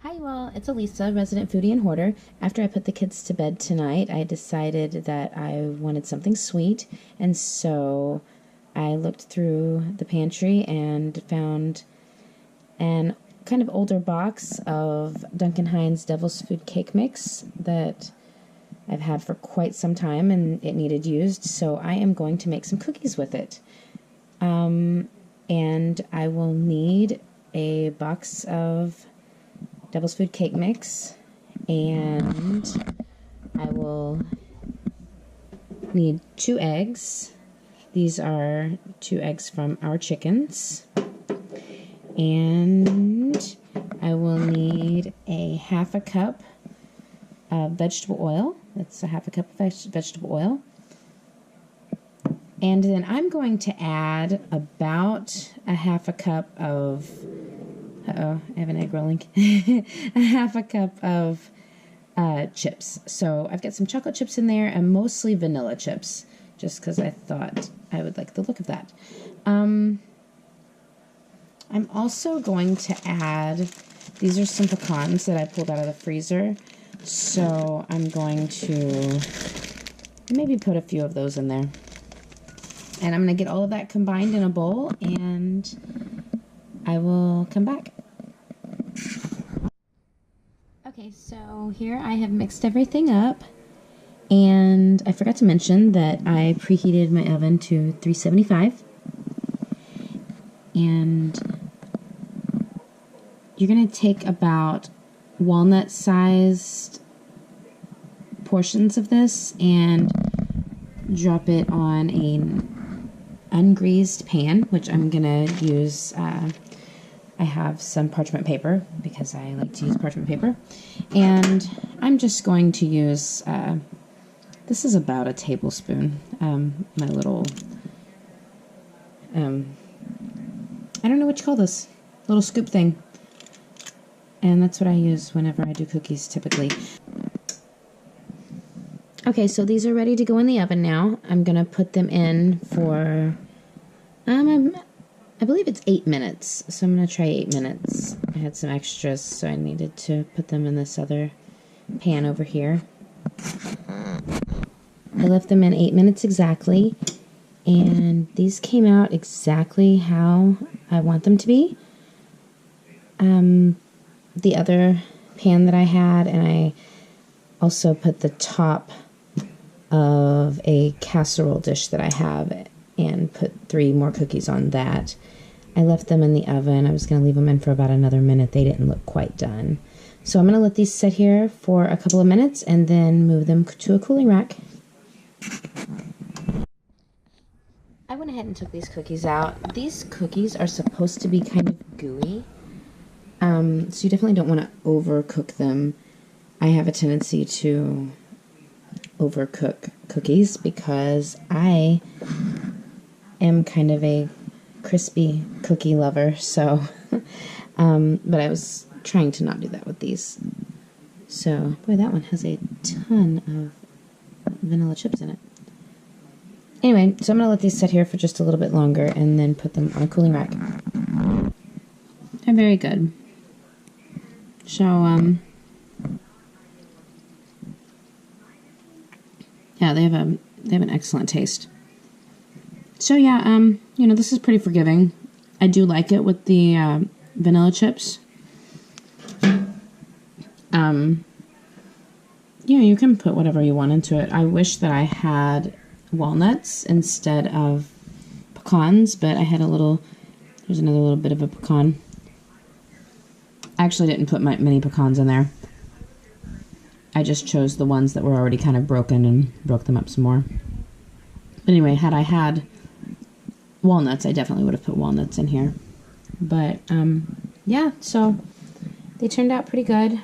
Hi, well, it's Elisa, resident foodie and hoarder. After I put the kids to bed tonight, I decided that I wanted something sweet, and so I looked through the pantry and found an kind of older box of Duncan Hines Devil's Food Cake Mix that I've had for quite some time, and it needed used, so I am going to make some cookies with it. And I will need a box of Devil's Food Cake Mix, and I will need 2 eggs. These are 2 eggs from our chickens. And I will need a half a cup of vegetable oil. That's a half a cup of vegetable oil. And then I'm going to add about a half a cup of I have an egg rolling. A half a cup of chips. So I've got some chocolate chips in there and mostly vanilla chips, just because I thought I would like the look of that. I'm also going to add, these are some pecans that I pulled out of the freezer, so I'm going to maybe put a few of those in there. And I'm going to get all of that combined in a bowl, and I will come back. Okay, so here I have mixed everything up, and I forgot to mention that I preheated my oven to 375, and you're going to take about walnut-sized portions of this and drop it on an ungreased pan, which I'm going to use. I have some parchment paper because I like to use parchment paper, and I'm just going to use, this is about a tablespoon, my little, I don't know what you call this, little scoop thing, and that's what I use whenever I do cookies typically. Okay, so these are ready to go in the oven now. I'm going to put them in for, I believe it's 8 minutes, so I'm going to try 8 minutes. I had some extras, so I needed to put them in this other pan over here. I left them in 8 minutes exactly, and these came out exactly how I want them to be. The other pan that I had, and I also put the top of a casserole dish that I have and put 3 more cookies on that. I left them in the oven. I was going to leave them in for about another minute. They didn't look quite done. So I'm going to let these sit here for a couple of minutes and then move them to a cooling rack. I went ahead and took these cookies out. These cookies are supposed to be kind of gooey, so you definitely don't want to overcook them. I have a tendency to overcook cookies because I am kind of a crispy cookie lover, so but I was trying to not do that with these. So boy, that one has a ton of vanilla chips in it. Anyway, so I'm gonna let these sit here for just a little bit longer and then put them on a cooling rack. They're very good. So yeah, they have an excellent taste. So yeah, you know, this is pretty forgiving. I do like it with the vanilla chips. Yeah, you can put whatever you want into it. I wish that I had walnuts instead of pecans, but I had here's another little bit of a pecan. I actually didn't put many pecans in there. I just chose the ones that were already kind of broken and broke them up some more. But anyway, had I had walnuts, I definitely would have put walnuts in here. But yeah, so they turned out pretty good.